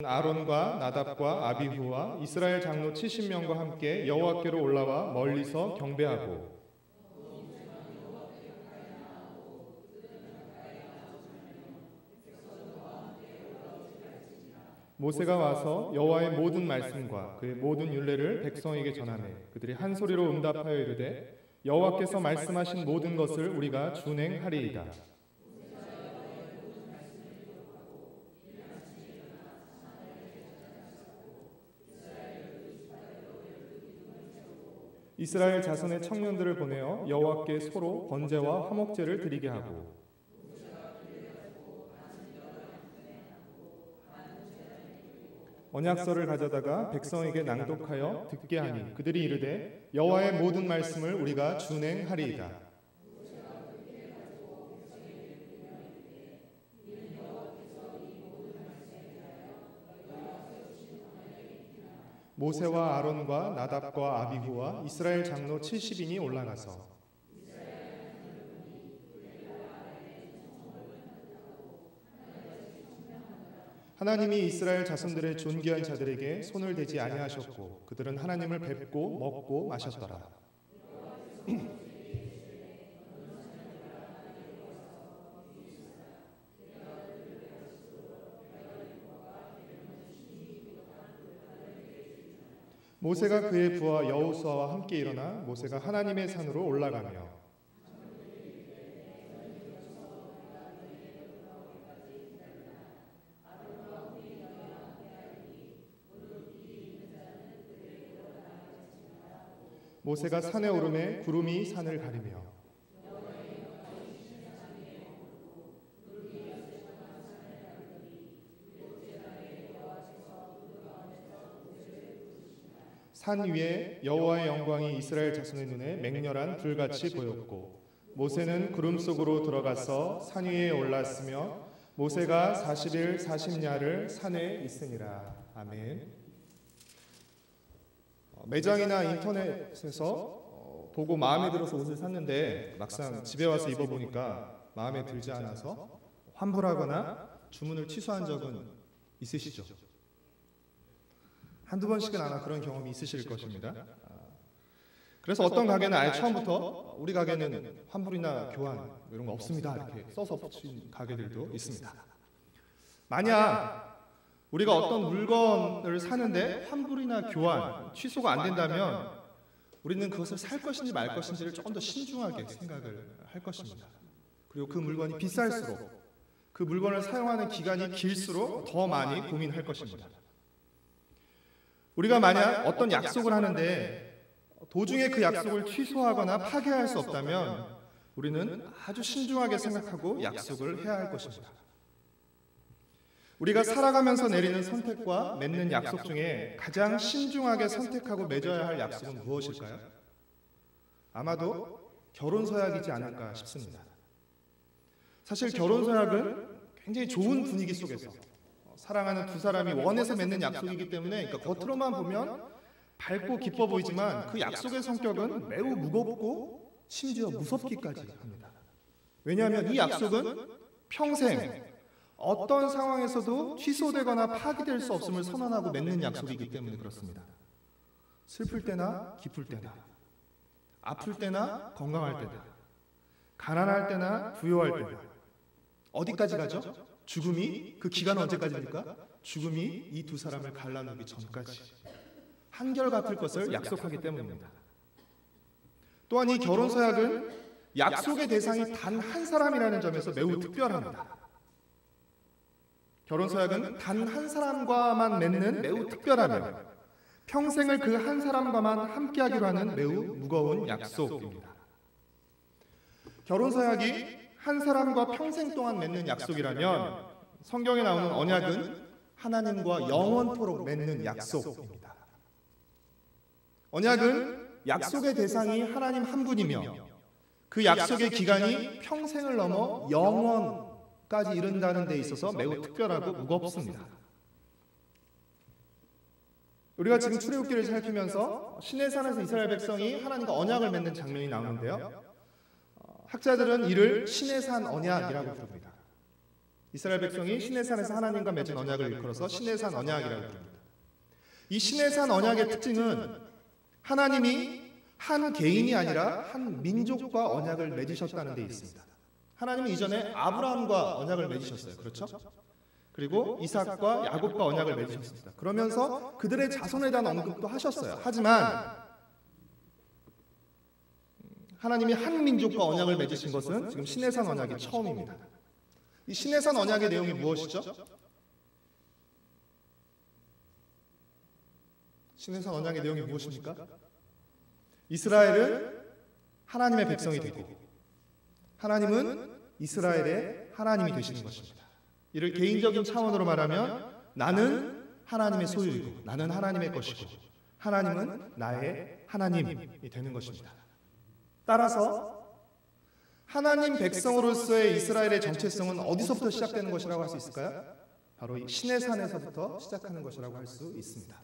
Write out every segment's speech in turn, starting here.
아론과 나답과 아비후와 이스라엘 장로 70명과 함께 여호와께로 올라와 멀리서 경배하고 모세가 와서 여호와의 모든 말씀과 그의 모든 율례를 백성에게 전하매 그들이 한 소리로 응답하여 이르되 여호와께서 말씀하신 모든 것을 우리가 준행하리이다. 이스라엘 자손의 청년들을 보내어 여호와께 소로 번제와 화목제를 드리게 하고 언약서를 가져다가 백성에게 낭독하여 듣게 하니 그들이 이르되 여호와의 모든 말씀을 우리가 준행하리이다. 모세와 아론과 나답과 아비후와 이스라엘 장로 70인이 올라가서 하나님이 이스라엘 자손들의 존귀한 자들에게 손을 대지 아니하셨고 그들은 하나님을 뵙고 먹고 마셨더라. 모세가 그의 부하 여호수아와 함께 일어나 모세가 하나님의 산으로 올라가며 모세가 산에 오르매 구름이 산을 가리며 산 위에 여호와의 영광이 이스라엘 자손의 눈에 맹렬한 불같이 보였고 모세는 구름 속으로 들어가서 산 위에 올랐으며 모세가 40일 40야를 산에 있으니라. 아멘. 매장이나 인터넷에서 보고 마음에 들어서 옷을 샀는데 막상 집에 와서 입어보니까 마음에 들지 않아서 환불하거나 주문을 취소한 적은 있으시죠? 한두 번씩은 아마 그런 경험이 있으실 것입니다. 그래서 어떤 가게는 아예 처음부터 우리 가게는 환불이나 교환 이런 거 없습니다 이렇게 써서 붙인 가게들도 있습니다. 만약 우리가 어떤 물건을 사는데 환불이나 교환, 취소가 안 된다면 우리는 그것을 살 것인지 말 것인지를 조금 더 신중하게 생각을 할 것입니다. 그리고 그 물건이 비쌀수록 그 물건을 사용하는 기간이 길수록 더 많이 고민할 것입니다. 우리가 만약 어떤 약속을 하는데 도중에 그 약속을 취소하거나 파기할 수 없다면 우리는 아주 신중하게 생각하고 약속을 해야 할 것입니다. 우리가 살아가면서 내리는 선택과 맺는 약속 중에 가장 신중하게 선택하고 맺어야 할 약속은 무엇일까요? 아마도 결혼서약이지 않을까 싶습니다. 사실 결혼서약은 굉장히 좋은 분위기 속에서 사랑하는 두 사람이 원해서 맺는 약속이기 때문에 그러니까 겉으로만 보면 밝고 기뻐 보이지만 그 약속의 성격은 매우 무겁고 심지어 무섭기까지 합니다. 왜냐하면 이 약속은 평생 어떤 상황에서도 취소되거나 파기될 수 없음을 선언하고 맺는 약속이기 때문에 그렇습니다. 슬플 때나 기쁠 때나 아플 때나 건강할 때나 가난할 때나 부유할 때나 어디까지 가죠? 죽음이 그 기간은 언제까지입니까? 죽음이 이 두 사람을 갈라놓기 전까지 한결같을 것을 약속하기 때문입니다. 또한 이 결혼서약은 약속의 대상이 단 한 사람이라는 점에서 매우 특별합니다. 결혼서약은 단 한 사람과만 맺는 매우 특별하며 평생을 그 한 사람과만 함께하기로 하는 매우 무거운 약속입니다. 결혼서약이 한 사람과 평생 동안 맺는 약속이라면 성경에 나오는 언약은 하나님과 영원토록 맺는 약속입니다. 언약은 약속의 대상이 하나님 한 분이며 그 약속의 기간이 평생을 넘어 영원까지 이른다는 데 있어서 매우 특별하고 무겁습니다. 우리가 지금 출애굽기를 살피면서 시내산에서 이스라엘 백성이 하나님과 언약을 맺는 장면이 나오는데요. 학자들은 이를 시내산 언약이라고 부릅니다. 이스라엘 백성이 시내산에서 하나님과 맺은 언약을 일컬어서 시내산 언약이라고 부릅니다. 이 시내산 언약의 특징은 하나님이 한 개인이 아니라 한 민족과 언약을 맺으셨다는 데 있습니다. 하나님은 이전에 아브라함과 언약을 맺으셨어요. 그렇죠? 그리고 이삭과 야곱과 언약을 맺으셨습니다. 그러면서 그들의 자손에 대한 언급도 하셨어요. 하지만 하나님이 한 민족과 언약을 맺으신 것은 지금 시내산 언약이 처음입니다. 이 시내산 언약의 내용이 무엇이죠? 시내산 언약의 내용이 무엇입니까? 이스라엘은 하나님의 백성이 되고 하나님은 이스라엘의 하나님이 되시는 것입니다. 이를 개인적인 차원으로 말하면 나는 하나님의 소유이고 나는 하나님의 것이고 하나님은 나의 하나님이 되는 것입니다. 따라서 하나님 백성으로서의 이스라엘의 정체성은 어디서부터 시작되는 것이라고 할 수 있을까요? 바로 이 시내산에서부터 시작하는 것이라고 할 수 있습니다.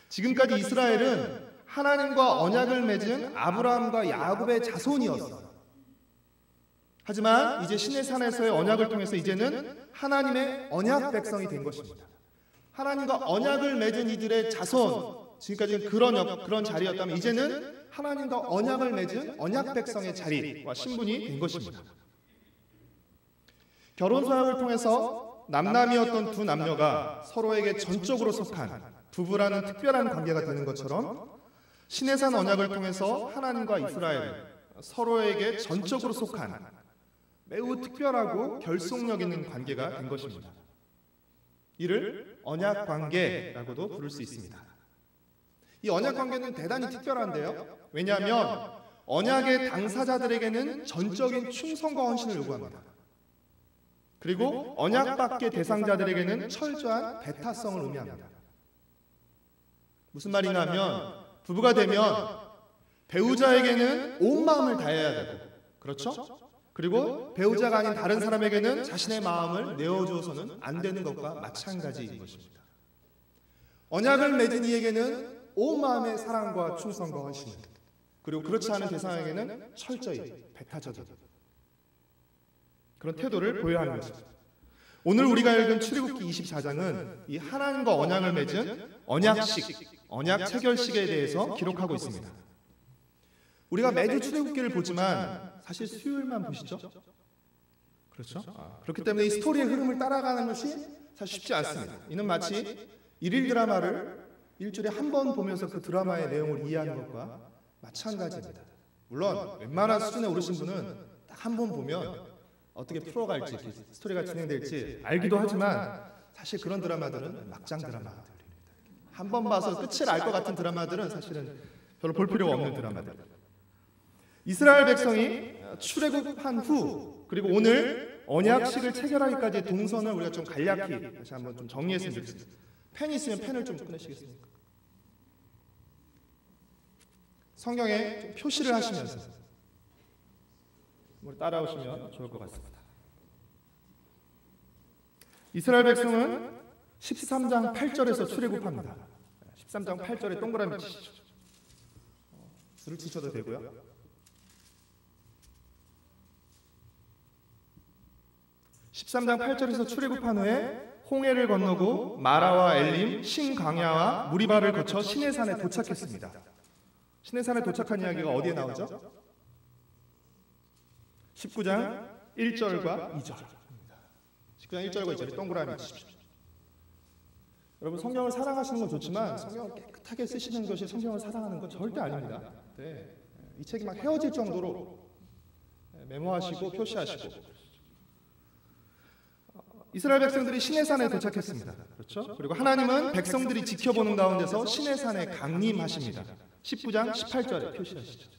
지금까지 이스라엘은 하나님과 언약을 맺은 아브라함과 야곱의 자손이었어요. 하지만 이제 시내산에서의 언약을 통해서 이제는 하나님의 언약 백성이 된 것입니다. 하나님과 언약을 맺은 이들의 자손, 지금까지는 그런 자리였다면 이제는 하나님과 언약을 맺은 언약 백성의 자리와 신분이 된 것입니다. 결혼 서약을 통해서 남남이었던 두 남녀가 서로에게 전적으로 속한 부부라는 특별한 관계가 되는 것처럼 시내산 언약을 통해서 하나님과 이스라엘 서로에게 전적으로 속한 매우 특별하고 결속력 있는 관계가 된 것입니다. 이를 언약 관계라고도 부를 수 있습니다. 이 언약 관계는 대단히 특별한데요. 왜냐하면 언약의 당사자들에게는 전적인 충성과 헌신을 요구합니다. 그리고 언약 밖의 대상자들에게는 철저한 배타성을 의미합니다. 무슨 말이냐 하면 부부가 되면 배우자에게는 온 마음을 다해야 되고, 그렇죠? 그리고 배우자가 아닌 다른 사람에게는 자신의 마음을 내어주어서는 안 되는 것과 마찬가지인 것입니다. 언약을 맺은 이에게는 온 마음의 사랑과 충성과 헌신, 그리고 그렇지 않은 대상에게는 철저히 배타적인 그런 태도를 보여야 하는 것입니다. 오늘 우리가 읽은 출애굽기 24장은 이 하나님과 언약을 맺은 언약식, 언약 체결식에 대해서 기록하고 있습니다. 우리가 매주 출애굽기를 보지만 사실 수요일만 보시죠? 그렇죠? 그렇기 때문에 이 스토리의 흐름을 따라가는 것이 사실 쉽지 않습니다. 이는 마치 일일 드라마를 일주일에 한 번 보면서 그 드라마의 내용을 이해하는 것과 마찬가지입니다. 물론 웬만한 수준에 오르신 분은 딱 한 번 보면 어떻게 풀어갈지, 스토리가 진행될지 알기도 하지만 사실 그런 드라마들은 막장 드라마들입니다. 한 번 봐서 끝을 알 것 같은 드라마들은 사실은 별로 볼 필요가 없는 드라마들. 이스라엘 백성이 출애굽한 후, 그리고 오늘 언약식을 체결하기까지의 동선을 우리가 좀 간략히 다시 한번 좀 정리했으면 좋겠습니다. 펜 있으면 펜을 좀 꺼내시겠습니까? 성경에 좀 표시를 하시면서 우리 따라오시면 좋을 것 같습니다. 이스라엘 백성은 13장 8절에서 출애굽합니다. 13장 8절에 동그라미 치시죠. 줄을 치셔도 되고요. 13장 8절에서 출애굽한 후에 홍해를 건너고 마라와 엘림, 신광야와 무리바를 거쳐 시내산에 도착했습니다. 시내산에 도착한 이야기가 어디에 나오죠? 19장 1절과 2절. 19장 1절과 2절에 동그라미 치십시오. 여러분 성경을 사랑하시는 건 좋지만 성경을 깨끗하게 쓰시는 것이 성경을 사랑하는 건 절대 아닙니다. 네. 이 책이 막 헤어질 정도로 메모하시고 표시하시고. 이스라엘 백성들이 시내산에 도착했습니다. 그렇죠? 그리고 하나님은 백성들이 지켜보는 가운데서 시내산에 강림하십니다. 19장 18절에 표시하시죠.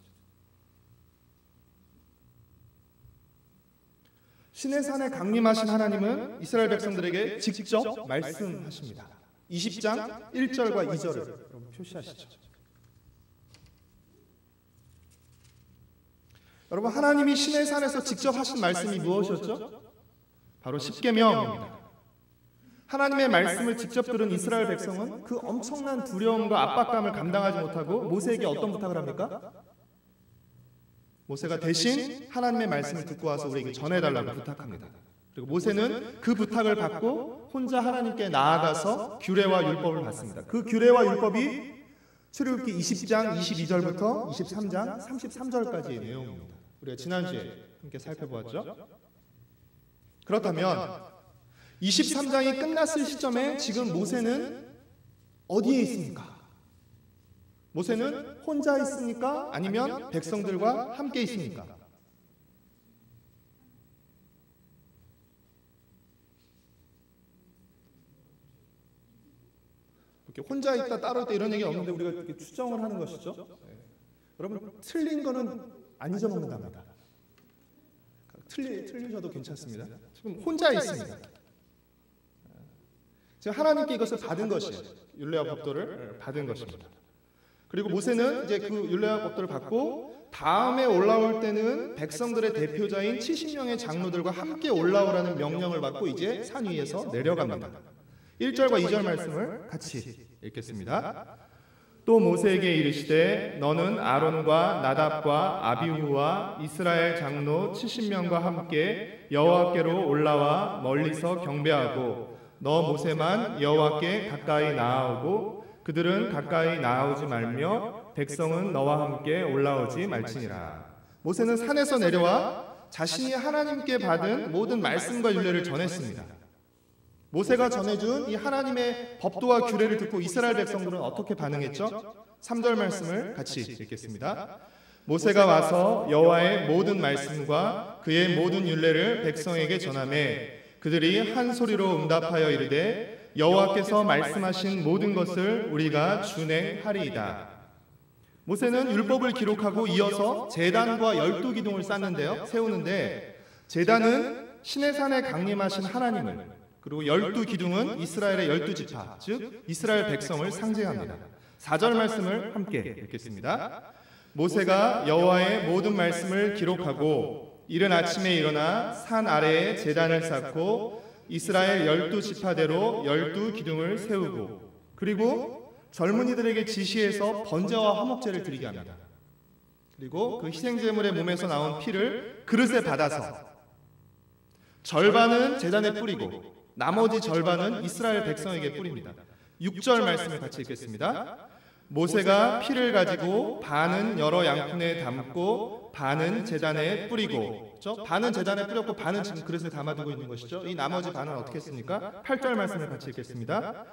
시내산에 강림하신 하나님은 이스라엘 백성들에게 직접 말씀하십니다. 20장 1절과 2절을 표시하시죠. 여러분 하나님이 시내산에서 직접 하신 말씀이 무엇이었죠? 바로 십계명입니다. 하나님의 말씀을 직접 들은 이스라엘 백성은 그 엄청난 두려움과 압박감을 감당하지 못하고 모세에게 어떤 부탁을 합니까? 모세가 대신 하나님의 말씀을 듣고 와서 우리에게 전해달라고 부탁합니다. 그리고 모세는 그 부탁을 받고 혼자 하나님께 나아가서 규례와 율법을 받습니다. 그 규례와 율법이 출애굽기 20장 22절부터 23장 33절까지의 내용입니다. 우리가 지난주에 함께 살펴보았죠. 그렇다면 23장이 끝났을 시점에 지금 모세는 어디에 있습니까? 모세는 혼자 있습니까? 아니면 백성들과 함께 있습니까? 이렇게 혼자 있다 따로 있다 이런 얘기 없는데 우리가 이렇게 추정을 하는 것이죠. 네. 여러분 틀린 거는 안 잊어먹는답니다. 틀리셔도 괜찮습니다. 지금 혼자 있습니다. 지금 하나님께 이것을 받은 것이에요. 율례와 법도를 받은 것입니다. 그리고 모세는 이제 그 율례와 법도를 받고 다음에 올라올 때는 백성들의 대표자인 70명의 장로들과 함께 올라오라는 명령을 받고 이제 산 위에서 내려갑니다. 1절과 2절 말씀을 같이 읽겠습니다. 또 모세에게 이르시되 너는 아론과 나답과 아비후와 이스라엘 장로 70명과 함께 여호와께로 올라와 멀리서 경배하고 너 모세만 여호와께 가까이 나아오고 그들은 가까이 나아오지 말며 백성은 너와 함께 올라오지 말지니라. 모세는 산에서 내려와 자신이 하나님께 받은 모든 말씀과 율례를 전했습니다. 모세가 전해준 이 하나님의 법도와 규례를 듣고 이스라엘 백성들은 어떻게 반응했죠? 3절 말씀을 같이 읽겠습니다. 모세가 와서 여호와의 모든 말씀과 그의 모든 율례를 백성에게 전하매 그들이 한 소리로 응답하여 이르되 여호와께서 말씀하신 모든 것을 우리가 준행하리이다. 모세는 율법을 기록하고 이어서 제단과 12기둥을 쌓는데요, 세우는데 제단은 시내산에 강림하신 하나님을, 그리고 12기둥은 이스라엘의 12지파, 즉 이스라엘 백성을 상징합니다. 4절 말씀을 함께 읽겠습니다. 모세가 여호와의 모든 말씀을 기록하고 이른 아침에 일어나 산 아래에 제단을 쌓고 이스라엘 12지파대로 12기둥을 세우고 그리고 젊은이들에게 지시해서 번제와 화목제를 드리게 합니다. 그리고 그 희생제물의 몸에서 나온 피를 그릇에 받아서 절반은 제단에 뿌리고 나머지 절반은 이스라엘 백성에게 뿌립니다. 6절 말씀을 같이 읽겠습니다. 모세가 피를 가지고 반은 여러 양푼에 담고 반은 제단에 뿌리고, 반은 제단에 뿌렸고 반은 지금 그릇에 담아두고 있는 것이죠. 이 나머지 반은 어떻게 했습니까? 8절 말씀을 같이 읽겠습니다.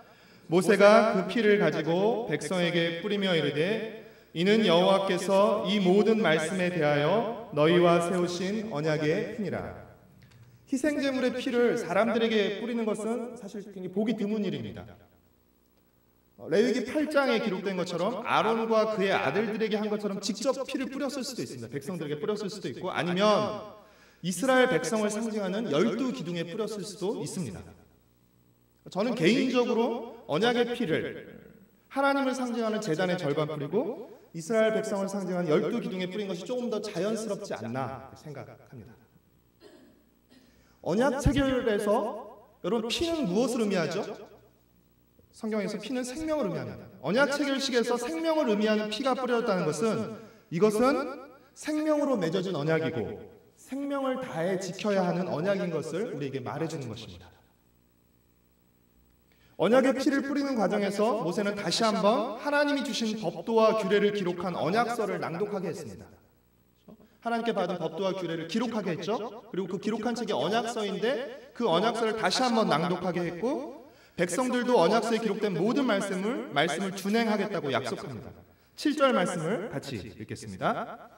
모세가 그 피를 가지고 백성에게 뿌리며 이르되 이는 여호와께서 이 모든 말씀에 대하여 너희와 세우신 언약의 피니라. 희생제물의 피를 사람들에게 뿌리는 것은 사실 굉장히 보기 드문 일입니다. 레위기 8장에 기록된 것처럼 아론과 그의 아들들에게 한 것처럼 직접 피를 뿌렸을 수도 있습니다. 백성들에게 뿌렸을 수도 있고 아니면 이스라엘 백성을 상징하는 12기둥에 뿌렸을 수도 있습니다. 저는 개인적으로 언약의 피를 하나님을 상징하는 제단의 절반 뿌리고 이스라엘 백성을 상징하는 12기둥에 뿌린 것이 조금 더 자연스럽지 않나 생각합니다. 언약 체결에서 여러분 피는 무엇을 의미하죠? 성경에서 피는 생명을 의미합니다. 언약 체결식에서 생명을 의미하는 피가 뿌려졌다는 것은 이것은 생명으로 맺어진 언약이고 생명을 다해 지켜야 하는 언약인 것을 우리에게 말해주는 것입니다. 언약의 피를 뿌리는 과정에서 모세는 다시 한번 하나님이 주신 법도와 규례를 기록한 언약서를 낭독하게 했습니다. 하나님께 받은 법도와 규례를 기록하게 했죠. 그리고 그 기록한 책이 언약서인데 그 언약서를 다시 한번 낭독하게 했고 백성들도 언약서에 기록된 모든 말씀을 준행하겠다고 약속합니다. 7절 말씀을 같이 읽겠습니다.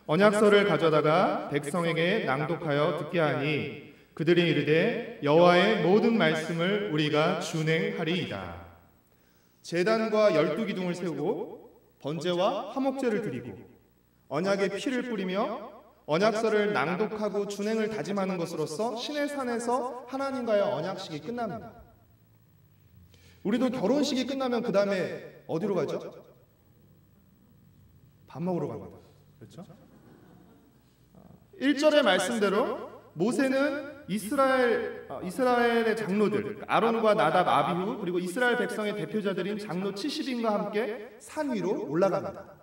언약서를 가져다가 백성에게 낭독하여 듣게 하니 그들이 이르되 여호와의 모든 말씀을 우리가 준행하리이다. 제단과 12기둥을 세우고 번제와 화목제를 드리고 언약의 피를 뿌리며 언약서를 낭독하고 준행을 다짐하는 것으로서 시내산에서 하나님과의 언약식이 끝납니다. 우리도 결혼식이 끝나면 그 다음에 어디로 가죠? 밥 먹으러 갑니다. 그렇죠? 1절의 말씀대로 모세는 이스라엘의 장로들 아론과 나답, 아비후 그리고 이스라엘 백성의 대표자들인 장로 70인과 함께 산 위로 올라갑니다.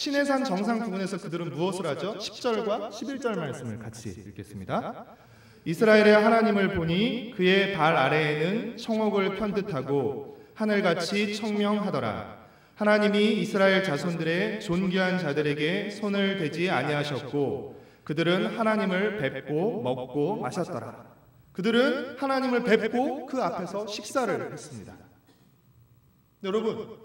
시내산 정상 부근에서 그들은 무엇을 하죠? 10절과 11절 말씀을 같이 읽겠습니다. 이스라엘의 하나님을 보니 그의 발 아래에는 청옥을 편듯하고 하늘같이 청명하더라. 하나님이 이스라엘 자손들의 존귀한 자들에게 손을 대지 아니하셨고 그들은 하나님을 뵙고 먹고 마셨더라. 그들은 하나님을 뵙고 그 앞에서 식사를 했습니다. 여러분,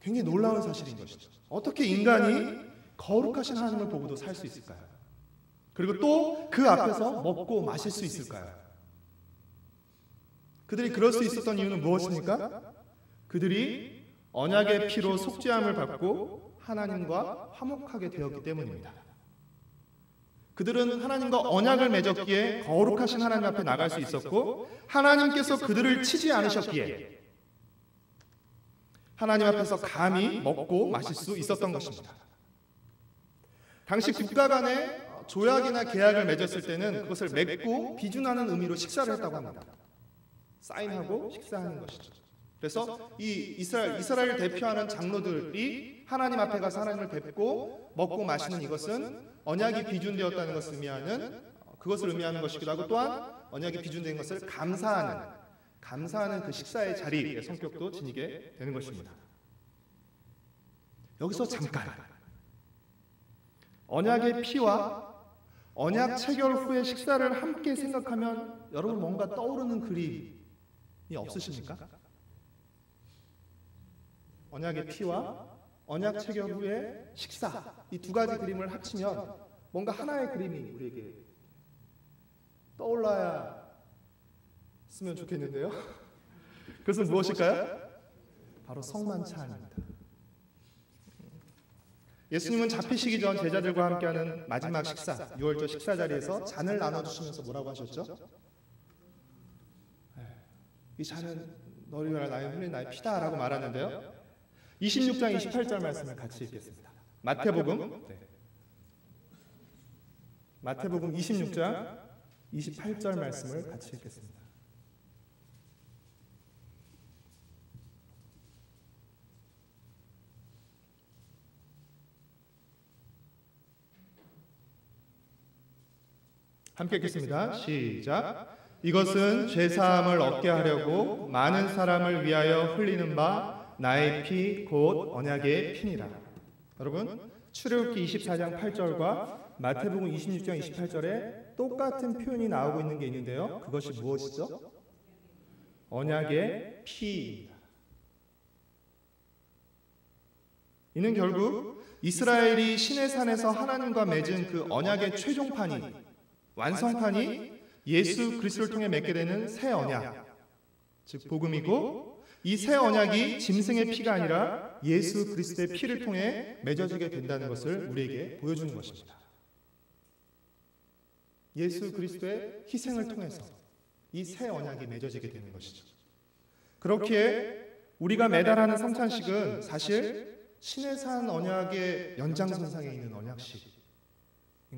굉장히 놀라운 사실인 것이죠. 어떻게 인간이 거룩하신 하나님을 보고도 살 수 있을까요? 그리고 또 그 앞에서 먹고 마실 수 있을까요? 그들이 그럴 수 있었던 이유는 무엇입니까? 그들이 언약의 피로 속죄함을 받고 하나님과 화목하게 되었기 때문입니다. 그들은 하나님과 언약을 맺었기에 거룩하신 하나님 앞에 나갈 수 있었고 하나님께서 그들을 치지 않으셨기에 하나님 앞에서 감히 먹고 마실 수 있었던 것입니다. 당시 국가 간에 조약이나 계약을 맺었을 때는 그것을 맺고 비준하는 의미로 식사를 했다고 합니다. 사인하고 식사하는 것이죠. 그래서 이 이스라엘을 대표하는 장로들이 하나님 앞에 가서 하나님을 뵙고 먹고 마시는 이것은 언약이 비준되었다는 것을 의미하는 것이기도 하고 또한 언약이 비준된 것을 감사하는 그 식사의 자리의 성격도 지니게 되는 것입니다. 여기서 잠깐 언약의 피와 언약 체결 후의 식사를 함께 생각하면 여러분 뭔가 떠오르는 그림이 없으십니까? 언약의 피와 언약 체결 후의 식사 이 두 가지 그림을 합치면 뭔가 하나의 그림이 우리에게 떠올라야 쓰면 좋겠는데요. 그것은 무엇일까요? 바로 성만찬입니다. 예수님은 잡히시기 전 제자들과 함께하는 마지막 식사, 유월절 식사 자리에서 잔을 나눠주시면서 뭐라고 하셨죠? 이 잔은 너를 위하여 나의 흘린 나의 피다라고 말하는데요. 26장 28절 말씀을 같이 읽겠습니다. 마태복음 26장 28절 말씀을 같이 읽겠습니다. 함께 읽겠습니다. 시작. 이것은 죄사함을 얻게 하려고 많은 사람을 위하여 흘리는 바 나의 피 곧 언약의 피니라. 여러분, 출애굽기 24장 8절과 마태복음 26장 28절에 똑같은 표현이 나오고 있는 게 있는데요. 그것이 무엇이죠? 언약의 피입니다. 이는 결국 이스라엘이 시내산에서 하나님과 맺은 그 언약의 최종판이 완성판이 예수 그리스도를 통해 맺게 되는 새 언약, 즉 복음이고 이 새 언약이 짐승의 피가 아니라 예수 그리스도의 피를 통해 맺어지게 된다는 것을 우리에게 보여주는 것입니다. 예수 그리스도의 희생을 통해서 이 새 언약이 맺어지게 되는 것이죠. 그렇기에 우리가 매달 하는 성찬식은 사실 시내산 언약의 연장선상에 있는 언약식인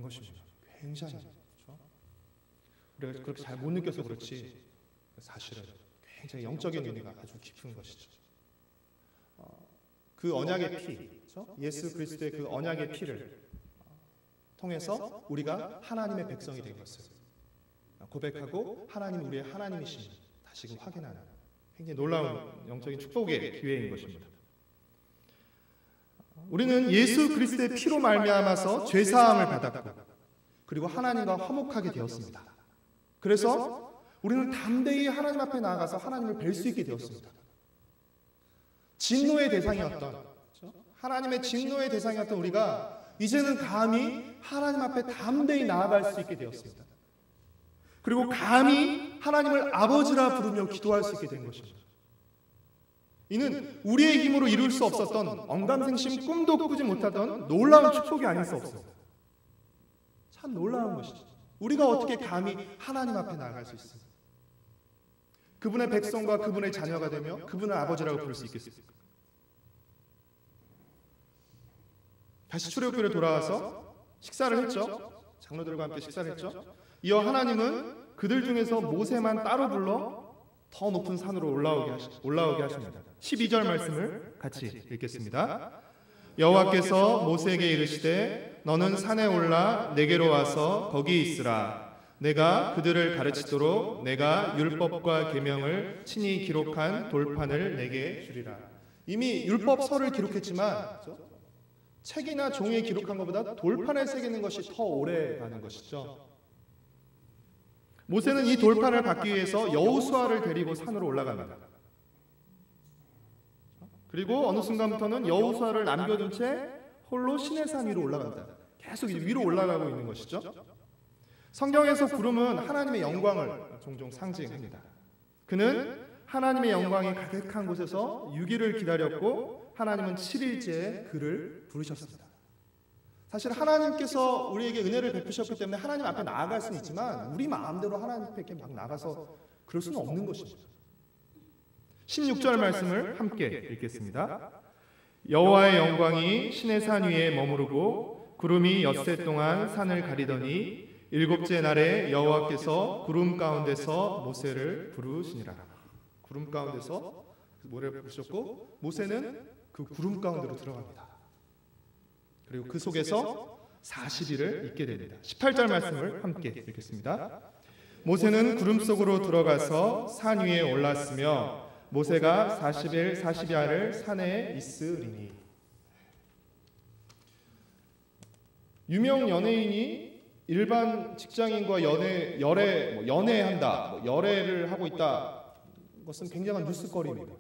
것입니다. 굉장히 우리가 그렇게 잘 못 느껴서 그렇지 사실은 굉장히 영적인 의미가 아주 깊은 것이죠. 그 언약의 피, 예수 그리스도의 그 언약의 피를 통해서 우리가 하나님의 백성이 된 것을 고백하고 하나님 우리의 하나님이심을 다시금 확인하는 굉장히 놀라운 영적인 축복의 기회인 것입니다. 우리는 예수 그리스도의 피로 말미암아서 죄사함을 받았고 그리고 하나님과 화목하게 되었습니다. 그래서 우리는 담대히 하나님 앞에 나아가서 하나님을 뵐 수 있게 되었습니다. 진노의 대상이었던 하나님의 진노의 대상이었던 우리가 이제는 감히 하나님 앞에 담대히 나아갈 수 있게 되었습니다. 그리고 감히 하나님을 아버지라 부르며 기도할 수 있게 된 것입니다. 이는 우리의 힘으로 이룰 수 없었던 언감생심 꿈도 꾸지 못하던 놀라운 축복이 아닐 수 없습니다. 참 놀라운 것이죠. 우리가 어떻게 감히 하나님 앞에 나아갈 수 있습니까? 그분의 백성과 그분의 자녀가 되며 그분을 아버지라고 부를 수 있겠습니까? 다시 출애굽기로 돌아와서 식사를 했죠. 장로들과 함께 식사를 했죠. 이어 하나님은 그들 중에서 모세만 따로 불러 더 높은 산으로 올라오게 하십니다. 12절 말씀을 같이 읽겠습니다. 여호와께서 모세에게 이르시되 너는 산에 올라 내게로 와서 거기 있으라. 내가 그들을 가르치도록 내가 율법과 계명을 친히 기록한 돌판을 내게 주리라. 이미 율법서를 기록했지만 책이나 종이에 기록한 것보다 돌판에 새기는 것이 더 오래 가는 것이죠. 모세는 이 돌판을 받기 위해서 여호수아를 데리고 산으로 올라갑니다. 그리고 어느 순간부터는 여호수아를 남겨둔 채 홀로 시내산 위로 올라갑니다. 계속 위로 올라가고 있는 것이죠. 성경에서 구름은 하나님의 영광을 종종 상징합니다. 그는 하나님의 영광이 가득한 곳에서 6일을 기다렸고 하나님은 7일째에 그를 부르셨습니다. 사실 하나님께서 우리에게 은혜를 베푸셨기 때문에 하나님 앞에 나아갈 수는 있지만 우리 마음대로 하나님 앞에 막 나가서 그럴 수는 없는 것입니다. 16절 말씀을 함께 읽겠습니다. 여호와의 영광이 시내산 위에 머무르고 구름이 엿새 동안 산을 가리더니 일곱째 날에 여호와께서 구름 가운데서 모세를 부르시니라. 구름 가운데서 모세를 부르셨고 모세는 그 구름 가운데로 들어갑니다. 그리고 그 속에서 40일을 있게 됩니다. 18절 말씀을 함께 읽겠습니다. 모세는 구름 속으로 들어가서 산 위에 올랐으며 모세가 40일 40야를 산에 있으리니. 유명 연예인이 일반 직장인과 연애한다, 열애를 하고 있다. 것은 굉장한 뉴스거리입니다.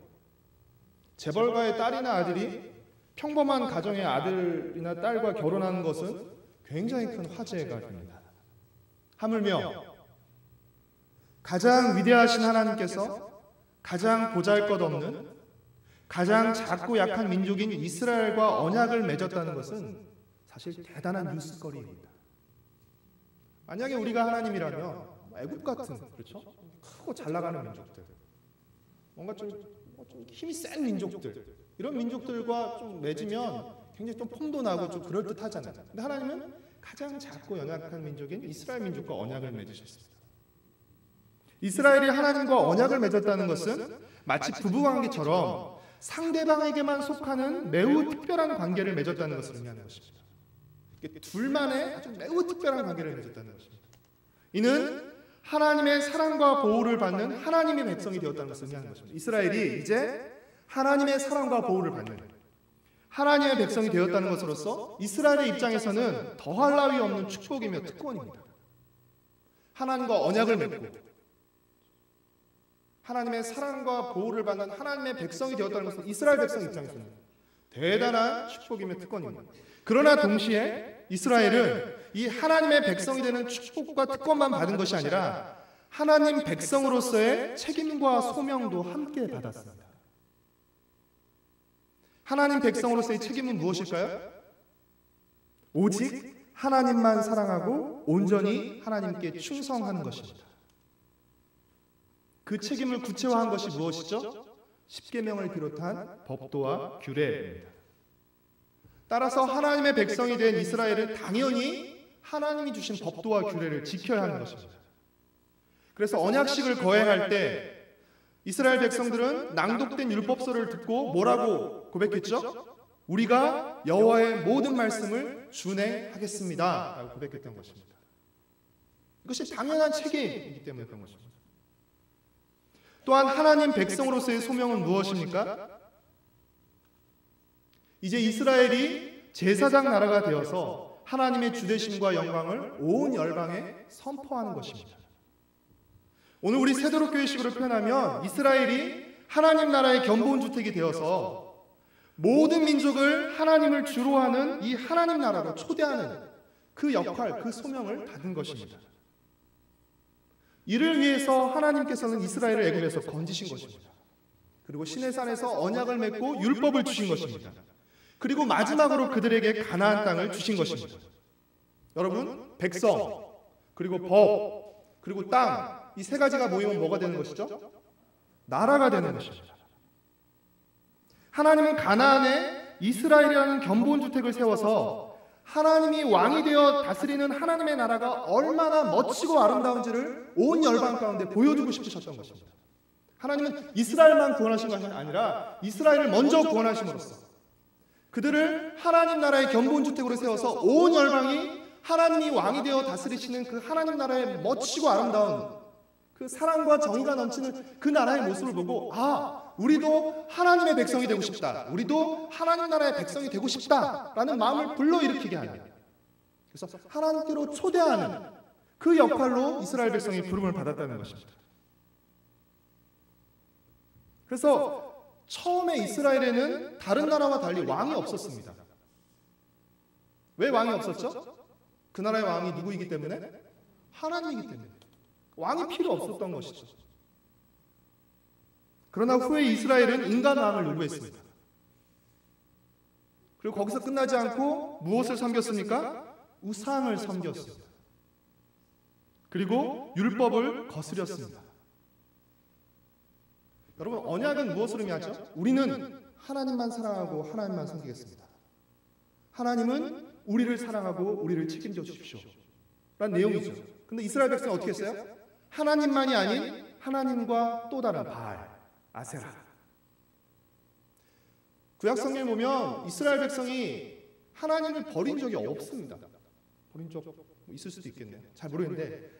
재벌가의 딸이나 아들이 평범한 가정의 아들이나 딸과 결혼하는 것은 굉장히 큰 화제가 됩니다. 하물며 가장 위대하신 하나님께서 가장 보잘것없는 가장 작고 약한 민족인 이스라엘과 언약을 맺었다는 것은 사실 대단한 뉴스거리입니다. 만약에 우리가 하나님이라면 애굽 같은 그렇죠? 크고 잘 나가는 민족들, 뭔가 좀 힘이 센 민족들, 이런 민족들과 좀 맺으면 굉장히 좀 폼도 나고 좀 그럴듯하잖아요. 근데 하나님은 가장 작고 연약한 민족인 이스라엘 민족과 언약을 맺으셨습니다. 이스라엘이 하나님과 언약을 맺었다는 것은 마치 부부관계처럼 상대방에게만 속하는 매우 특별한 관계를 맺었다는 것을 의미하는 것입니다. 둘만의 아주 매우 특별한 관계를 맺었다는 것입니다. 이는 하나님의 사랑과 보호를 받는 하나님의 백성이 되었다는 것을 의미하는 것입니다. 이스라엘이 이제 하나님의 사랑과 보호를 받는 하나님의 백성이 되었다는 것으로서 이스라엘의 입장에서는 더할 나위 없는 축복이며 특권입니다. 하나님과 언약을 맺고 하나님의 사랑과 보호를 받는 하나님의 백성이 되었다는 것은 이스라엘 백성 입장에서는 대단한 축복이며 특권입니다. 그러나 동시에 이스라엘은 이 하나님의 백성이 되는 축복과 특권만 받은 것이 아니라 하나님 백성으로서의 책임과 소명도 함께 받았습니다. 하나님 백성으로서의 책임은 무엇일까요? 오직 하나님만 사랑하고 온전히 하나님께 충성하는 것입니다. 그 책임을 구체화한 것이 무엇이죠? 십계명을 비롯한 법도와 규례입니다. 따라서 하나님의 백성이 된 이스라엘은 당연히 하나님이 주신 법도와 규례를 지켜야 하는 것입니다. 그래서 언약식을 거행할 때 이스라엘 백성들은 낭독된 율법서를 듣고 뭐라고 고백했죠? 우리가 여호와의 모든 말씀을 준행하겠습니다 라고 고백했던 것입니다. 이것이 당연한 책임이기 때문에 그런 것입니다. 또한 하나님 백성으로서의 소명은 무엇입니까? 이제 이스라엘이 제사장 나라가 되어서 하나님의 주되심과 영광을 온 열방에 선포하는 것입니다. 오늘 우리 세도록교회식으로 표현하면 이스라엘이 하나님 나라의 견본주택이 되어서 모든 민족을 하나님을 주로 하는 이 하나님 나라로 초대하는 그 역할, 그 소명을 받은 것입니다. 이를 위해서 하나님께서는 이스라엘을 애굽에서 건지신 것입니다. 그리고 시내산에서 언약을 맺고 율법을 주신 것입니다. 그리고 마지막으로 그들에게 가나안 땅을 주신 것입니다. 여러분, 백성, 그리고 법, 그리고 땅, 이 세 가지가 모이면 뭐가 되는 것이죠? 나라가 되는 것입니다. 하나님은 가나안에 이스라엘이라는 견본주택을 세워서 하나님이 왕이 되어 다스리는 하나님의 나라가 얼마나 멋지고 아름다운지를 온 열방 가운데 보여주고 싶으셨던 것입니다. 하나님은 이스라엘만 구원하신 것이 아니라 이스라엘을 먼저 구원하심으로써 그들을 하나님 나라의 견본주택으로 세워서 온 열방이 하나님이 왕이 되어 다스리시는 그 하나님 나라의 멋지고 아름다운 그 사랑과 정의가 넘치는 그 나라의 모습을 보고, 아, 우리도 하나님의 백성이 되고 싶다, 우리도 하나님 나라의 백성이 되고 싶다라는 마음을 불러일으키게 하는, 그래서 하나님께로 초대하는 그 역할로 이스라엘 백성이 부름을 받았다는 것입니다. 그래서 처음에 이스라엘에는 다른 나라와 달리 왕이 없었습니다. 왜 왕이 없었죠? 그 나라의 왕이 누구이기 때문에? 하나님이기 때문에. 왕이 필요 없었던 것이죠. 그러나 후에 이스라엘은 인간 왕을 요구했습니다. 그리고 거기서 끝나지 않고 무엇을 섬겼습니까? 우상을 섬겼습니다. 그리고 율법을 거스렸습니다. 여러분, 언약은 무엇을 의미하죠? 우리는 하나님만 사랑하고 하나님만 섬기겠습니다. 하나님은 우리를 사랑하고 우리를 책임져 주십시오 라는 내용이죠. 근데 이스라엘 백성은 어떻게 했어요? 하나님만이 아닌 하나님과 또 다른 바알, 아세라. 구약 성경에 보면 이스라엘 백성이 하나님을 버린 적이 없습니다. 버린 적 있을 수도 있겠네요. 잘 모르겠는데,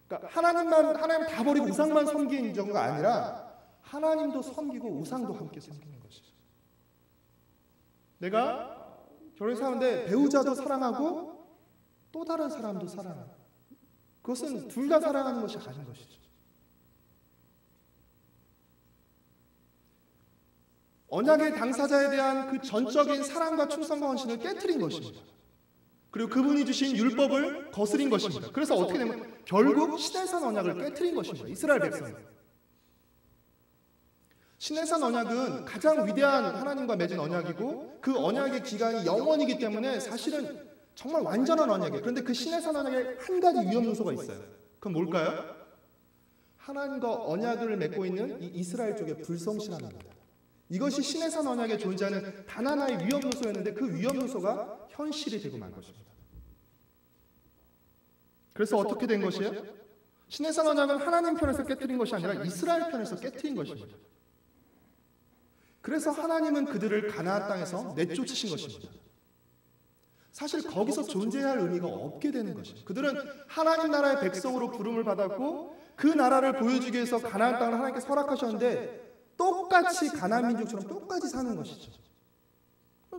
그러니까 하나님 다 버리고 우상만 섬긴 정도가 아니라 하나님도 섬기고 우상도 함께 섬기는 것이죠. 내가 결혼해서 사는데 배우자도 사랑하고 또 다른 사람도 사랑하고, 그것은 둘 다 사랑하는 것이 아닌 것이죠. 언약의 당사자에 대한 그 전적인 사랑과 충성과 헌신을 깨트린 것입니다. 그리고 그분이 주신 율법을 거스린 것입니다. 그래서 어떻게 되면 결국 시내산 언약을 깨트린 것입니다. 이스라엘 백성이. 시내산 언약은 가장 위대한 하나님과 맺은 언약이고, 그 언약의 기간이 영원이기 때문에 사실은 정말 완전한 언약이에요. 그런데 그 시내산 언약에 한 가지 위험 요소가 있어요. 그건 뭘까요? 하나님과 언약을 맺고 있는 이 이스라엘 쪽의 불성실함입니다. 이것이 시내산 언약에 존재하는 단 하나의 위험 요소였는데, 그 위험 요소가 현실이 되고 만 것입니다. 그래서 어떻게 된 것이에요? 시내산 언약은 하나님 편에서 깨트린 것이 아니라 이스라엘 편에서 깨트린 것입니다. 그래서 하나님은 그들을 가나안 땅에서 내쫓으신 것입니다. 사실 거기서 존재해야 할 의미가 없게 되는 것이죠. 그들은 하나님 나라의 백성으로 부름을 받았고, 그 나라를 보여주기 위해서 가나안 땅을 하나님께 허락하셨는데 똑같이 가나안 민족처럼 똑같이 사는 것이죠.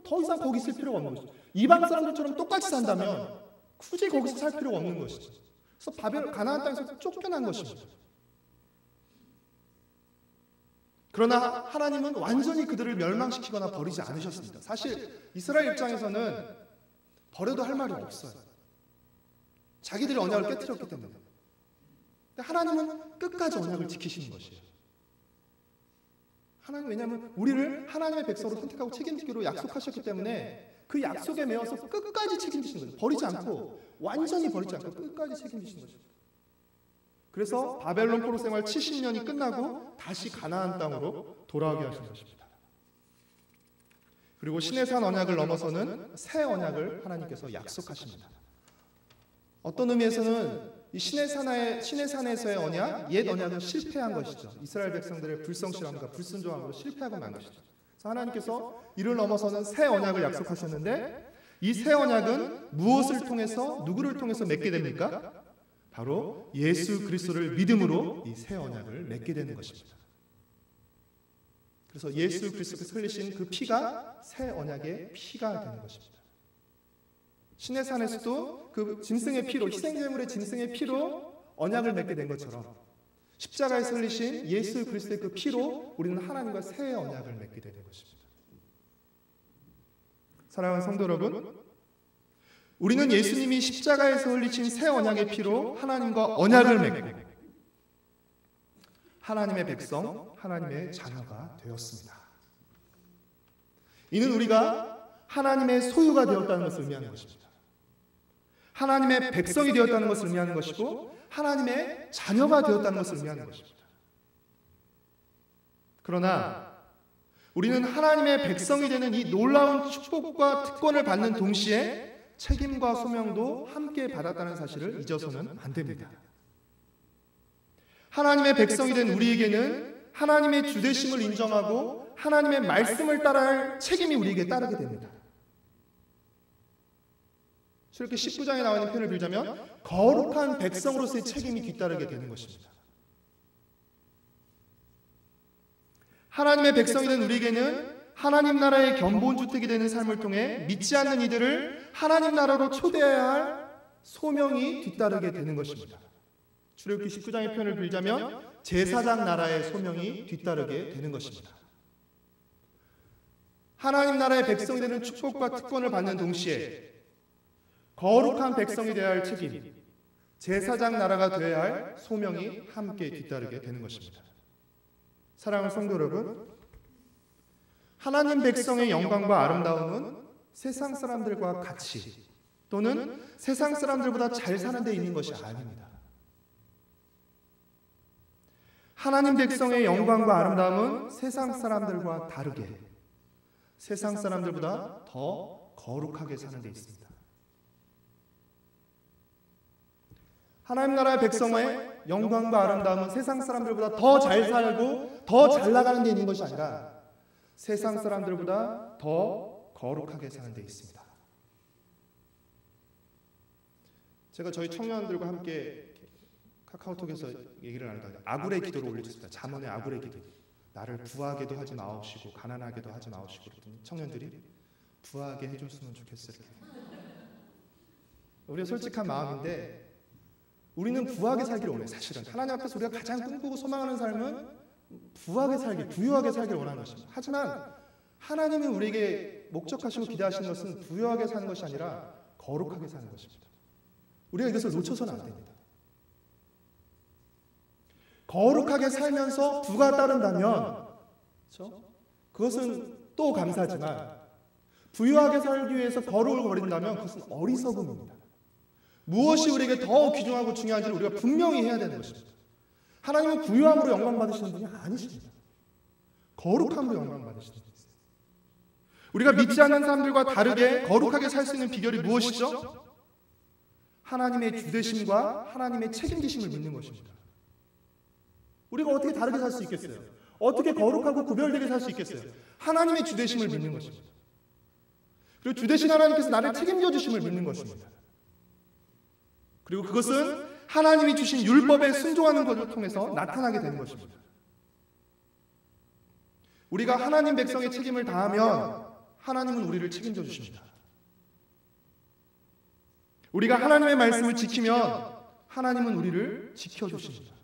더 이상 거기 있을 필요가 없는 것이죠. 이방 사람들처럼 똑같이 산다면 굳이 거기서 살 필요가 없는 것이죠. 그래서 가나안 땅에서 쫓겨난 것입니다. 그러나 하나님은 완전히 그들을 멸망시키거나 버리지 않으셨습니다. 사실 이스라엘 입장에서는 버려도 할 말이 없어요. 자기들이 언약을 깨트렸기 때문에. 근데 하나님은 끝까지 언약을 지키시는 것이에요. 하나님, 왜냐하면 우리를 하나님의 백성으로 선택하고 책임지기로 약속하셨기 때문에 그 약속에 매어서 끝까지 책임지시는 거죠. 버리지 않고, 완전히 버리지 않고 끝까지 책임지시는 거죠. 그래서 바벨론 포로 생활 70년이 끝나고 다시 가나안 땅으로 돌아오게 하신 것입니다. 그리고 시내산 언약을 넘어서는 새 언약을 하나님께서 약속하십니다. 어떤 의미에서는 이 시내산에서의 언약, 옛 언약은 실패한 것이죠. 이스라엘 백성들의 불성실함과 불순종함으로 실패하고 만 것이죠. 그래서 하나님께서 이를 넘어서는 새 언약을 약속하셨는데, 이 새 언약은 무엇을 통해서, 누구를 통해서 맺게 됩니까? 바로 예수 그리스도를 믿음으로 이 새 언약을 맺게 되는 것입니다. 그래서 예수 그리스도께서 흘리신 그 피가 새 언약의 피가 되는 것입니다. 시내산에서도 그 짐승의 피로, 희생제물의 짐승의 피로 언약을 맺게 된 것처럼 십자가에서 흘리신 예수 그리스도의 그 피로 우리는 하나님과 새 언약을 맺게 되는 것입니다. 사랑하는 성도 여러분, 우리는 예수님이 십자가에서 흘리신 새 언약의 피로 하나님과 언약을 맺고 하나님의 백성, 하나님의 자녀가 되었습니다. 이는 우리가 하나님의 소유가 되었다는 것을 의미하는 것입니다. 하나님의 백성이 되었다는 것을 의미하는 것이고, 하나님의 자녀가 되었다는 것을 의미하는 것입니다. 그러나 우리는 하나님의 백성이 되는 이 놀라운 축복과 특권을 받는 동시에 책임과 소명도 함께 받았다는 사실을 잊어서는 안 됩니다. 하나님의 백성이 된 우리에게는 하나님의 주되심을 인정하고 하나님의 말씀을 따라할 책임이 우리에게 따르게 됩니다. 이렇게 19장에 나와 있는 표현을 빌자면 거룩한 백성으로서의 책임이 뒤따르게 되는 것입니다. 하나님의 백성이 된 우리에게는 하나님 나라의 견본주택이 되는 삶을 통해 믿지 않는 이들을 하나님 나라로 초대해야 할 소명이 뒤따르게 되는 것입니다. 출애굽기 19장의 표현을 빌자면 제사장 나라의 소명이 뒤따르게 되는 것입니다. 하나님 나라의 백성이 되는 축복과 특권을 받는 동시에 거룩한 백성이 되어야 할 책임, 제사장 나라가 되어야 할 소명이 함께 뒤따르게 되는 것입니다. 사랑하는 성도 여러분, 하나님 백성의 영광과 아름다움은 세상 사람들과 같이 또는 세상 사람들보다 잘 사는 데 있는 것이 아닙니다. 하나님 백성의 영광과 아름다움은 세상 사람들과 다르게 세상 사람들보다 더 거룩하게 사는 데 있습니다. 하나님 나라의 백성의 영광과 아름다움은 세상 사람들보다 더 잘 살고 더 잘 나가는 데 있는 것이 아니라 세상 사람들보다 더 거룩하게 사는 데 있습니다. 제가 저희 청년들과 함께 카카오톡에서 얘기를 나누다가 아굴의 기도를 올려줬습니다. 잠언의 아굴의 기도. 나를 부하게도 하지 마옵시고 가난하게도 하지 마옵시고 그랬더니 청년들이 부하게 해줬으면 좋겠어요. 우리가 솔직한 마음인데 우리는 부하게 살기를 원해요. 사실은 하나님 앞에서 우리가 가장 꿈꾸고 소망하는 삶은 부하게 살기, 부유하게 살기를 원하는 것입니다. 하지만 하나님이 우리에게 목적하시고 기대하시는 것은 부유하게 사는 것이 아니라 거룩하게 사는 것입니다. 우리가 이것을 놓쳐서는 안 됩니다. 거룩하게 살면서 부가 따른다면 그렇죠? 그것은 또 감사하지만 부유하게 살기 위해서 거룩을 버린다면 그것은 어리석음입니다. 무엇이 우리에게 더 귀중하고 중요한지를 우리가 분명히 해야 되는 것입니다. 하나님은 부유함으로 영광 받으시는 분이 아니십니다. 거룩함으로 영광 받으시는 분이세요. 우리가 믿지 않는 사람들과 다르게 거룩하게 살 수 있는 비결이 무엇이죠? 하나님의 주되심과 하나님의 책임지심을 믿는 것입니다. 우리가 어떻게 다르게 살 수 있겠어요? 어떻게 거룩하고 구별되게 살 수 있겠어요? 하나님의 주되심을 믿는 것입니다. 그리고 주되신 하나님께서 나를 책임져 주심을 믿는 것입니다. 그리고 그것은 하나님이 주신 율법에 순종하는 것을 통해서 나타나게 되는 것입니다. 우리가 하나님 백성의 책임을 다하면 하나님은 우리를 책임져 주십니다. 우리가 하나님의 말씀을 지키면 하나님은 우리를 지켜주십니다.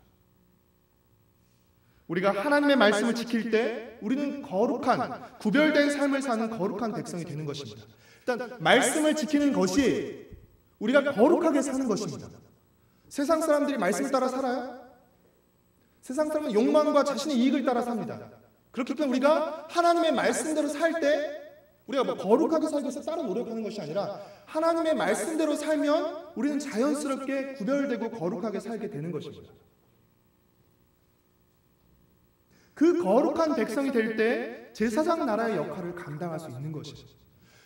우리가 하나님의 말씀을 지킬 때 우리는 거룩한, 구별된 삶을 사는 거룩한 백성이 되는 것입니다. 일단 말씀을 지키는 것이 우리가 거룩하게 사는 것입니다. 세상 사람들이 말씀을 따라 살아요? 세상 사람은 욕망과 자신의 이익을 따라 삽니다. 그렇기 때문에 우리가 하나님의 말씀대로 살 때 우리가 거룩하게 살기 위해서 따로 노력하는 것이 아니라 하나님의 말씀대로 살면 우리는 자연스럽게 구별되고 거룩하게 살게 되는 것입니다. 그 거룩한 백성이 될 때 제사장 나라의 역할을 감당할 수 있는 것이죠.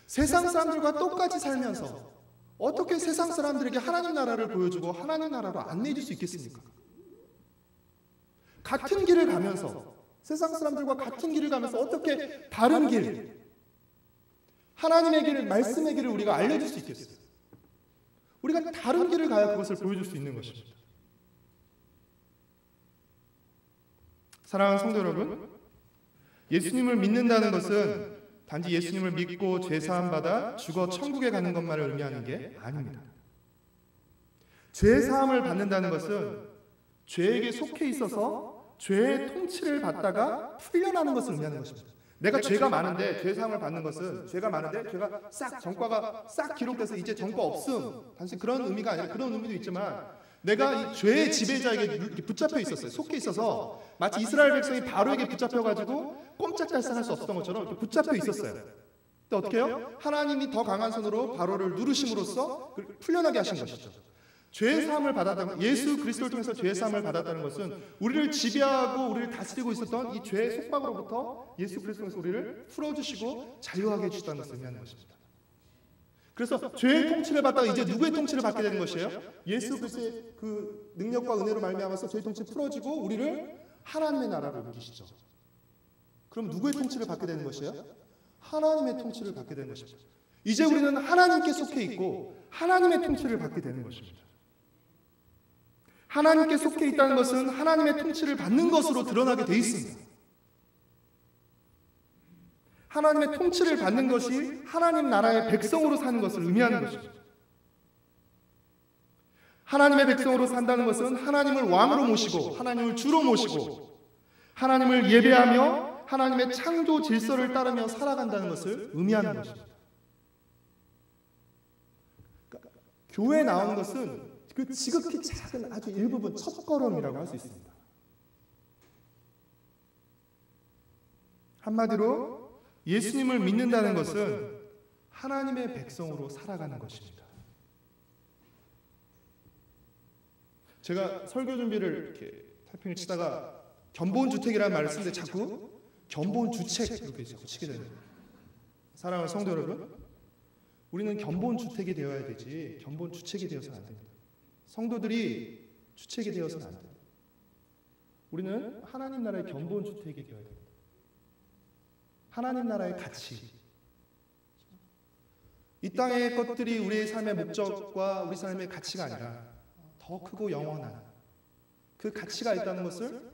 세상 사람들과 똑같이 살면서 어떻게 세상 사람들에게 하나님 나라를 보여주고 하나님 나라로 안내해 줄 수 있겠습니까? 같은 길을 가면서 세상 사람들과 같은 길을 가면서 어떻게 다른 길, 하나님의 길을, 말씀의 길을 우리가 알려줄 수 있겠어요? 우리가 다른 길을 가야 그것을 보여줄 수 있는 것입니다. 사랑하는 성도 여러분, 예수님을 믿는다는 것은 단지 예수님을 믿고 죄사함 받아 죽어 천국에 가는 것만을 의미하는 게 아닙니다. 죄사함을 받는다는 것은 죄에게 속해 있어서 죄의 통치를 받다가 풀려나는 것을 의미하는 것입니다. 내가 죄가 많은데 죄사함을 받는 것은 죄가 많은데 죄가 싹 전과가 싹 기록돼서 이제 전과 없음, 단지 그런 의미가 아니라 그런 의미도 있지만 내가 이 죄의 지배자에게 붙잡혀 있었어요. 속해 있어서 마치 이스라엘 백성이 바로에게 붙잡혀가지고 꼼짝달싹할 수 없었던 것처럼 이렇게 붙잡혀 있었어요. 근데 어떻게 해요? 하나님이 더 강한 손으로 바로를 누르심으로써 풀려나게 하신 것이죠. 죄의 사함을 받았다는, 예수 그리스도를 통해서 죄의 사함을 받았다는 것은 우리를 지배하고 우리를 다스리고 있었던 이 죄의 속박으로부터 예수 그리스도를 통해서 우리를 풀어주시고 자유하게 해주셨다는 것을 의미하는 것입니다. 그래서 죄의 통치를 받다가 이제 누구의 통치를 받게 되는 것이에요? 예수 그리스도의 그 능력과 은혜로 말미암아서 죄의 통치 풀어지고 우리를 하나님의 나라로 옮기시죠. 그럼 누구의 통치를 받게 되는 것이에요? 하나님의 통치를 받게 되는 것입니다. 이제 우리는 하나님께 속해 있고 하나님의 통치를 받게 되는 것입니다. 하나님께 속해 있다는 것은 하나님의 통치를 받는 것으로 드러나게 돼 있습니다. 하나님의 통치를 받는 것이 하나님 나라의 백성으로 사는 것을 의미하는 것입니다. 하나님의 백성으로 산다는 것은 하나님을 왕으로 모시고 하나님을 주로 모시고 하나님을 예배하며 하나님의 창조 질서를 따르며 살아간다는 것을 의미하는 것입니다. 그러니까 교회에 나오는 것은 그 지극히 작은 아주 일부분 첫걸음이라고 할 수 있습니다. 한마디로 예수님을 믿는다는 것은 하나님의 백성으로 살아가는 것입니다. 제가 설교 준비를 이렇게 타이핑을 치다가 견본주택이라는 말을 쓰는데 자꾸 견본주책 이렇게 자꾸 치게 되는 거예요. 사랑하는 성도 여러분, 우리는 견본주택이 되어야 되지 견본주책이 되어서는 안 됩니다. 성도들이 주책이 되어서는 안 됩니다. 우리는 하나님 나라의 견본주택이 되어야 됩니다. 하나님 나라의 가치, 이 땅의 것들이 우리의 삶의 목적과 우리 삶의 가치가 아니라 더 크고 영원한 그 가치가 있다는 것을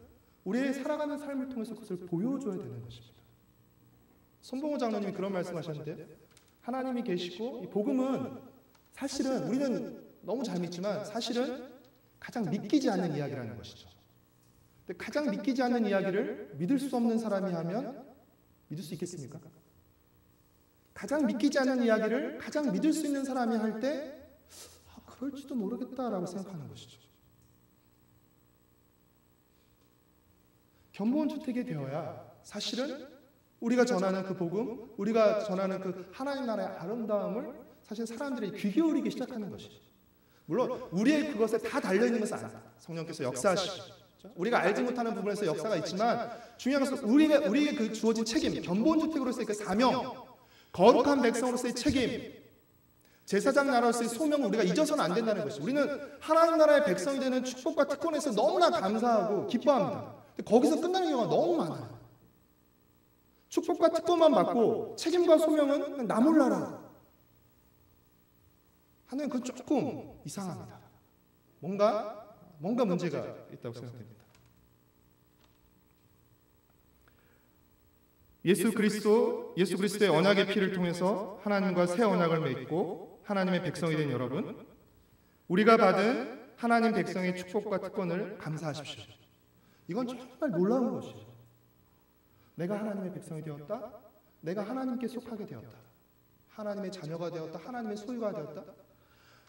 우리의 살아가는 삶을 통해서 그것을 보여줘야 되는 것입니다. 손봉호 장로님이 그런 말씀하셨는데, 하나님이 계시고 이 복음은 사실은 우리는 너무 잘 믿지만 사실은 가장 믿기지 않는 이야기라는 것이죠. 근데 가장 믿기지 않는 이야기를 믿을 수 없는 사람이 하면 믿을 수 있겠습니까? 가장 믿기지 않는 이야기를 가장 믿을 수 있는 사람이 할 때 그럴지도 모르겠다라고 생각하는 것이죠. 견본주택이 되어야 사실은 우리가 전하는 그 복음, 우리가 전하는 그 하나님 나라의 아름다움을 사실 사람들이 귀 기울이기 시작하는 것이죠. 물론 우리의 그것에 다 달려있는 것은 아니다. 성령께서 역사하시고 우리가 알지 못하는 부분에서 역사가 있지만 중요한 것은 우리에게 그 주어진 책임, 견본주택으로서의 그 사명, 거룩한 백성으로서의 책임, 제사장 나라로서의 소명을 우리가 잊어서는 안 된다는 것이죠. 우리는 하나님 나라의 백성이 되는 축복과 특권에서 너무나 감사하고 기뻐합니다. 근데 거기서 끝나는 경우가 너무 많아요. 축복과 특권만 받고 책임과 소명은 나 몰라라 하는 건 조금 이상합니다. 뭔가 문제가 있다고 생각됩니다. 예수 그리스도의 언약의 피를 통해서 하나님과 새 언약을 맺고 하나님의 백성이 된 여러분, 우리가 받은 하나님 백성의 축복과 특권을 감사하십시오. 이건 정말 놀라운 것이에요. 내가 하나님의 백성이 되었다. 내가 하나님께 속하게 되었다. 하나님의 자녀가 되었다. 하나님의 소유가 되었다.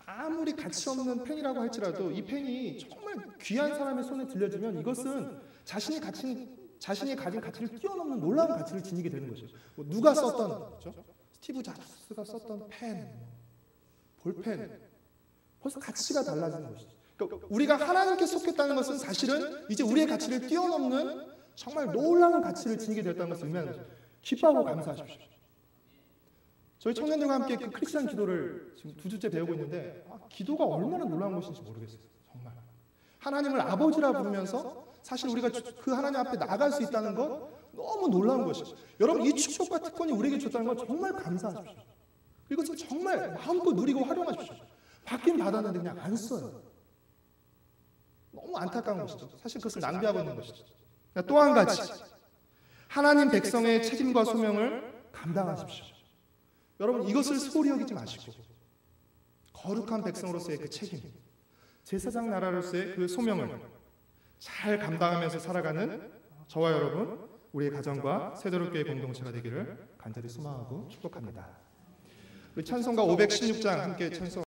아무리 가치 없는 펜이라고 할지라도 이 펜이 정말 귀한 사람의 손에 들려주면 이것은 자신이 가진 가치를 뛰어넘는 놀라운 가치를 지니게 되는 것이죠. 누가 썼던, 그렇죠? 스티브 잡스가 썼던 펜, 볼펜, 벌써 가치가 달라지는 것이죠. 그러니까 우리가 하나님께 속했다는 것은 사실은 이제 우리의 가치를 뛰어넘는 정말 놀라운 가치를 지니게 됐다는 것을 의미하는 것이죠. 기뻐하고 감사하십시오. 저희 청년들과 함께 그 크리스찬 기도를 지금 2주째 배우고 있는데 기도가 얼마나 놀라운 것인지 모르겠어요. 정말 하나님을 아버지라 부르면서 사실 우리가 그 하나님 앞에 나갈 수 있다는 것 너무 놀라운 것이죠. 여러분, 이 축복과 특권이 우리에게 줬다는 건 정말 감사하십시오. 이것을 정말 마음껏 누리고 활용하십시오. 받긴 받았는데 그냥 안 써요. 너무 안타까운 것이죠. 사실 그것을 낭비하고 있는 것이죠. 또 한 가지, 하나님 백성의 책임과 소명을 감당하십시오. 여러분, 이것을 소홀히 여기지 마시고 거룩한 백성으로서의 그 책임, 제사장 나라로서의 그 소명을 잘 감당하면서 살아가는 저와 여러분, 우리의 가정과 세도록교회 공동체가 되기를 간절히 소망하고 축복합니다. 우리 찬송가 516장 함께 찬송